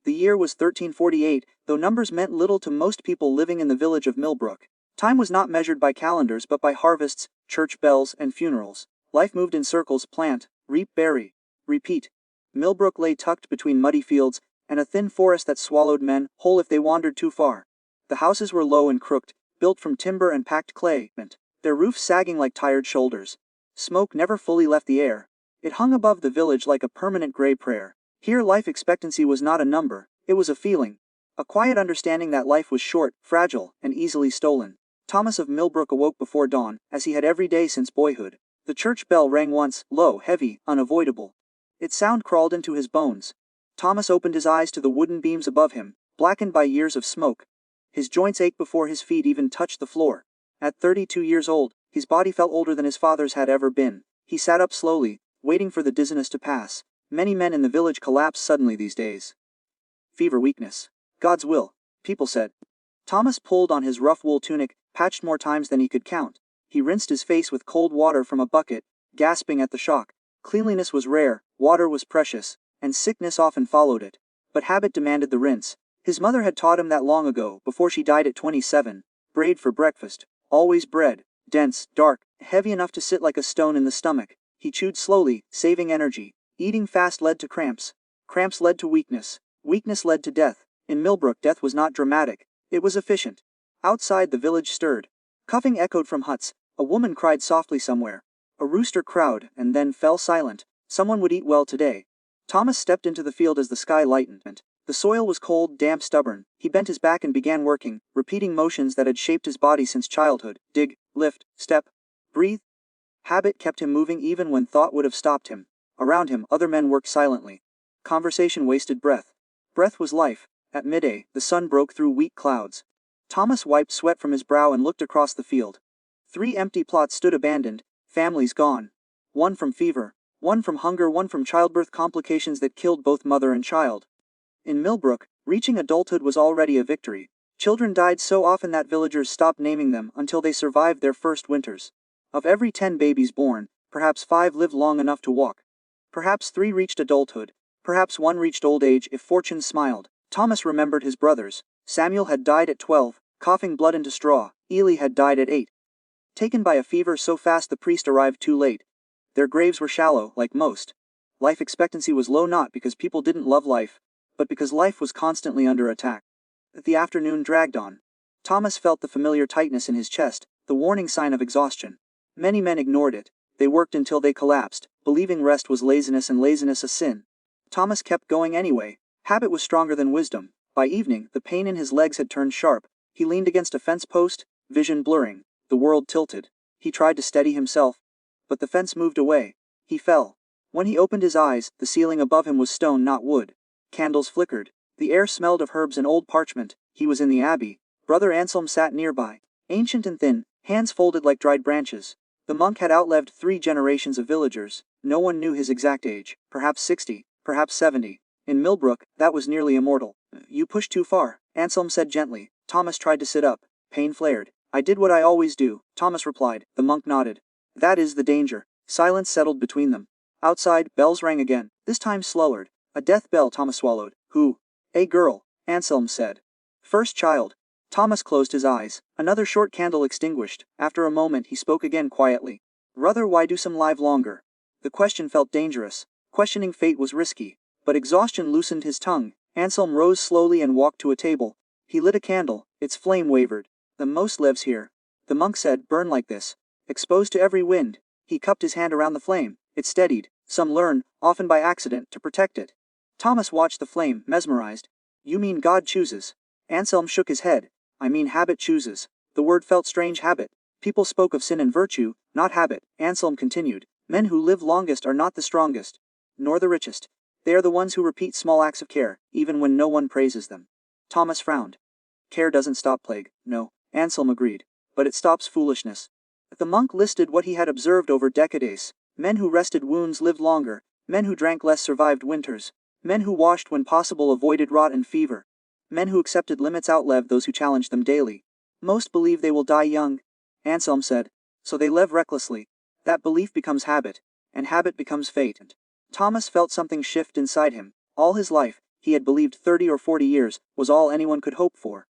The year was 1348, though numbers meant little to most people living in the village of Millbrook. Time was not measured by calendars but by harvests, church bells, and funerals. Life moved in circles: plant, reap, bury, repeat. Millbrook lay tucked between muddy fields and a thin forest that swallowed men whole if they wandered too far. The houses were low and crooked, built from timber and packed clay, their roofs sagging like tired shoulders. Smoke never fully left the air. It hung above the village like a permanent gray prayer. Here life expectancy was not a number, it was a feeling. A quiet understanding that life was short, fragile, and easily stolen. Thomas of Millbrook awoke before dawn, as he had every day since boyhood. The church bell rang once, low, heavy, unavoidable. Its sound crawled into his bones. Thomas opened his eyes to the wooden beams above him, blackened by years of smoke. His joints ached before his feet even touched the floor. At 32 years old, his body felt older than his father's had ever been. He sat up slowly, waiting for the dizziness to pass. Many men in the village collapse suddenly these days. Fever, weakness. God's will, people said. Thomas pulled on his rough wool tunic, patched more times than he could count. He rinsed his face with cold water from a bucket, gasping at the shock. Cleanliness was rare, water was precious, and sickness often followed it. But habit demanded the rinse. His mother had taught him that long ago, before she died at 27. Bread for breakfast. Always bread. Dense, dark, heavy enough to sit like a stone in the stomach. He chewed slowly, saving energy. Eating fast led to cramps. Cramps led to weakness. Weakness led to death. In Millbrook, death was not dramatic. It was efficient. Outside, the village stirred. Coughing echoed from huts. A woman cried softly somewhere. A rooster crowed, and then fell silent. Someone would eat well today. Thomas stepped into the field as the sky lightened. The soil was cold, damp, stubborn. He bent his back and began working, repeating motions that had shaped his body since childhood. Dig, lift, step, breathe. Habit kept him moving even when thought would have stopped him. Around him, other men worked silently. Conversation wasted breath. Breath was life. At midday, the sun broke through weak clouds. Thomas wiped sweat from his brow and looked across the field. 3 empty plots stood abandoned, families gone. One from fever, one from hunger, one from childbirth complications that killed both mother and child. In Millbrook, reaching adulthood was already a victory. Children died so often that villagers stopped naming them until they survived their first winters. Of every 10 babies born, perhaps 5 lived long enough to walk. Perhaps 3 reached adulthood. Perhaps 1 reached old age if fortune smiled. Thomas remembered his brothers. Samuel had died at 12, coughing blood into straw. Eli had died at 8. Taken by a fever so fast the priest arrived too late. Their graves were shallow, like most. Life expectancy was low not because people didn't love life, but because life was constantly under attack. The afternoon dragged on. Thomas felt the familiar tightness in his chest, the warning sign of exhaustion. Many men ignored it. They worked until they collapsed, believing rest was laziness and laziness a sin. Thomas kept going anyway. Habit was stronger than wisdom. By evening, the pain in his legs had turned sharp. He leaned against a fence post, vision blurring. The world tilted. He tried to steady himself, but the fence moved away. He fell. When he opened his eyes, the ceiling above him was stone, not wood. Candles flickered. The air smelled of herbs and old parchment. He was in the abbey. Brother Anselm sat nearby, ancient and thin, hands folded like dried branches. The monk had outlived 3 generations of villagers. No one knew his exact age. Perhaps 60, perhaps 70. In Millbrook, that was nearly immortal. You pushed too far, Anselm said gently. Thomas tried to sit up. Pain flared. I did what I always do, Thomas replied. The monk nodded. That is the danger. Silence settled between them. Outside, bells rang again, this time slower. A death bell, Thomas swallowed. Who? A girl, Anselm said. First child. Thomas closed his eyes. Another short candle extinguished. After a moment he spoke again quietly. Brother, why do some live longer? The question felt dangerous. Questioning fate was risky. But exhaustion loosened his tongue. Anselm rose slowly and walked to a table. He lit a candle. Its flame wavered. The most lives here. The monk said, burn like this. Exposed to every wind. He cupped his hand around the flame. It steadied. Some learn, often by accident, to protect it. Thomas watched the flame, mesmerized. You mean God chooses? Anselm shook his head. I mean habit chooses. The word felt strange. Habit. People spoke of sin and virtue, not habit. Anselm continued. Men who live longest are not the strongest, nor the richest. They are the ones who repeat small acts of care, even when no one praises them. Thomas frowned. Care doesn't stop plague, no, Anselm agreed. But it stops foolishness. The monk listed what he had observed over decades. Men who rested wounds lived longer. Men who drank less survived winters. Men who washed when possible avoided rot and fever. Men who accepted limits outlived those who challenged them daily. Most believe they will die young, Anselm said. So they live recklessly. That belief becomes habit, and habit becomes fate. Thomas felt something shift inside him. All his life, He had believed 30 or 40 years was all anyone could hope for.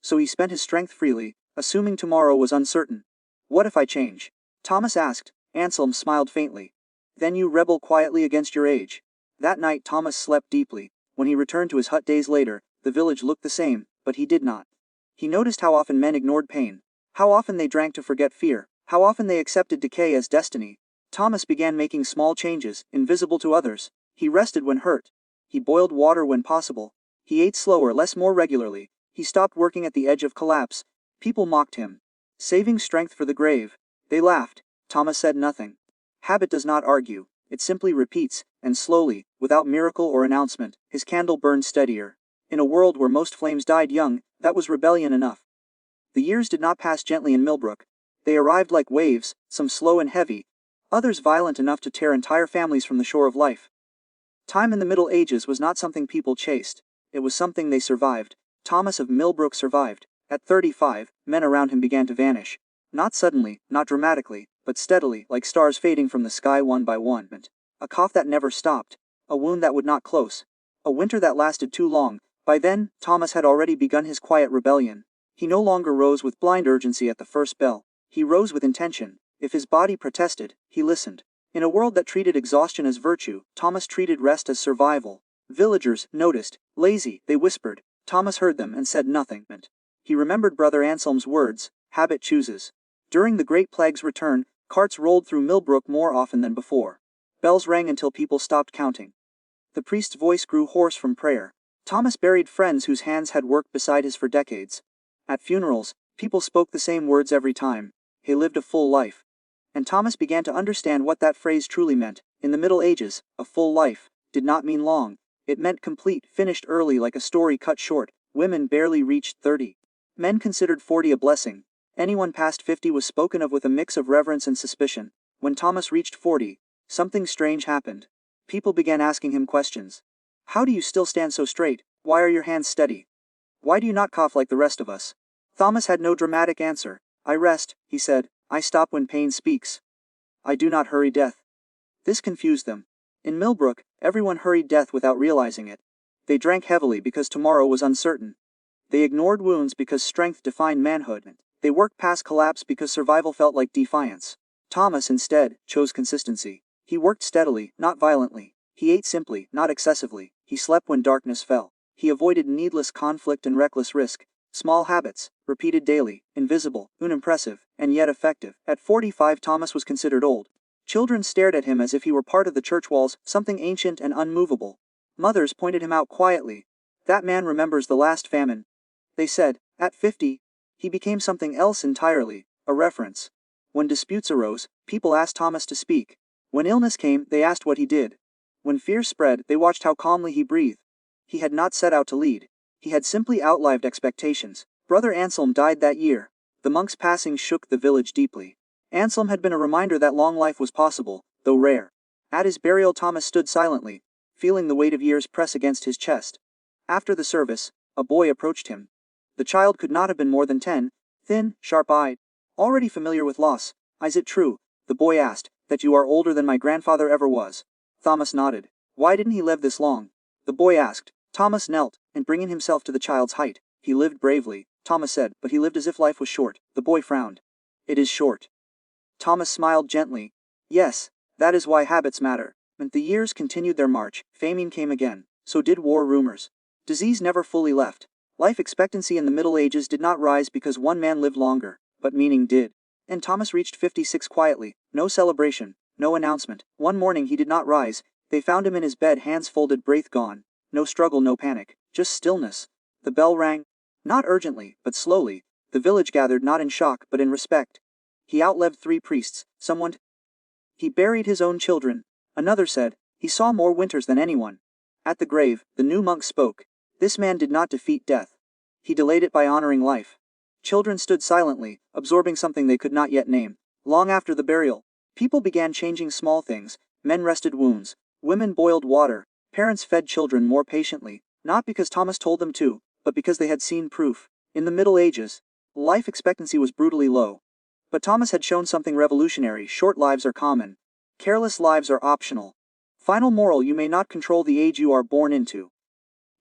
So he spent his strength freely, assuming tomorrow was uncertain. What if I change? Thomas asked. Anselm smiled faintly. Then you rebel quietly against your age. That night Thomas slept deeply. When he returned to his hut days later, the village looked the same, but he did not. He noticed how often men ignored pain, how often they drank to forget fear, how often they accepted decay as destiny. Thomas began making small changes, invisible to others. He rested when hurt. He boiled water when possible. He ate slower, more regularly. He stopped working at the edge of collapse. People mocked him. Saving strength for the grave. They laughed. Thomas said nothing. Habit does not argue. It simply repeats, and slowly, without miracle or announcement, his candle burned steadier. In a world where most flames died young, that was rebellion enough. The years did not pass gently in Millbrook. They arrived like waves, some slow and heavy, others violent enough to tear entire families from the shore of life. Time in the Middle Ages was not something people chased. It was something they survived. Thomas of Millbrook survived. At 35, men around him began to vanish. Not suddenly, not dramatically, but steadily, like stars fading from the sky one by one. A cough that never stopped. A wound that would not close. A winter that lasted too long. By then, Thomas had already begun his quiet rebellion. He no longer rose with blind urgency at the first bell. He rose with intention. If his body protested, he listened. In a world that treated exhaustion as virtue, Thomas treated rest as survival. Villagers noticed. Lazy, they whispered. Thomas heard them and said nothing. He remembered Brother Anselm's words, habit chooses. During the Great Plague's return, carts rolled through Millbrook more often than before. Bells rang until people stopped counting. The priest's voice grew hoarse from prayer. Thomas buried friends whose hands had worked beside his for decades. At funerals, people spoke the same words every time. He lived a full life. And Thomas began to understand what that phrase truly meant. In the Middle Ages, a full life did not mean long. It meant complete, finished early like a story cut short. Women barely reached 30. Men considered 40 a blessing. Anyone past 50 was spoken of with a mix of reverence and suspicion. When Thomas reached 40, something strange happened. People began asking him questions. How do you still stand so straight? Why are your hands steady? Why do you not cough like the rest of us? Thomas had no dramatic answer. I rest, he said. I stop when pain speaks. I do not hurry death. This confused them. In Millbrook, everyone hurried death without realizing it. They drank heavily because tomorrow was uncertain. They ignored wounds because strength defined manhood. They worked past collapse because survival felt like defiance. Thomas, instead, chose consistency. He worked steadily, not violently. He ate simply, not excessively. He slept when darkness fell. He avoided needless conflict and reckless risk. Small habits, repeated daily, invisible, unimpressive, and yet effective. At 45, Thomas was considered old. Children stared at him as if he were part of the church walls, something ancient and unmovable. Mothers pointed him out quietly. That man remembers the last famine. They said, at 50, he became something else entirely, a reference. When disputes arose, people asked Thomas to speak. When illness came, they asked what he did. When fear spread, they watched how calmly he breathed. He had not set out to lead. He had simply outlived expectations. Brother Anselm died that year. The monk's passing shook the village deeply. Anselm had been a reminder that long life was possible, though rare. At his burial, Thomas stood silently, feeling the weight of years press against his chest. After the service, a boy approached him. The child could not have been more than 10, thin, sharp-eyed, already familiar with loss. Is it true, the boy asked, that you are older than my grandfather ever was? Thomas nodded. Why didn't he live this long? The boy asked. Thomas knelt, and bringing himself to the child's height. He lived bravely, Thomas said, but he lived as if life was short. The boy frowned. It is short. Thomas smiled gently. Yes, that is why habits matter. And the years continued their march. Famine came again. So did war rumors. Disease never fully left. Life expectancy in the Middle Ages did not rise because one man lived longer, but meaning did. And Thomas reached 56 quietly. No celebration, no announcement. One morning he did not rise. They found him in his bed, hands folded, breath gone. No struggle, no panic, just stillness. The bell rang. Not urgently, but slowly. The village gathered, not in shock, but in respect. He outlived 3 priests, someone. He buried his own children. Another said, he saw more winters than anyone. At the grave, the new monk spoke. This man did not defeat death. He delayed it by honoring life. Children stood silently, absorbing something they could not yet name. Long after the burial, people began changing small things. Men rested wounds. Women boiled water. Parents fed children more patiently, not because Thomas told them to, but because they had seen proof. In the Middle Ages, life expectancy was brutally low. But Thomas had shown something revolutionary. Short lives are common. Careless lives are optional. Final moral: you may not control the age you are born into.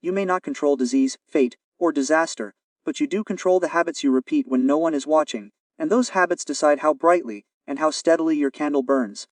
You may not control disease, fate, or disaster, but you do control the habits you repeat when no one is watching, and those habits decide how brightly and how steadily your candle burns.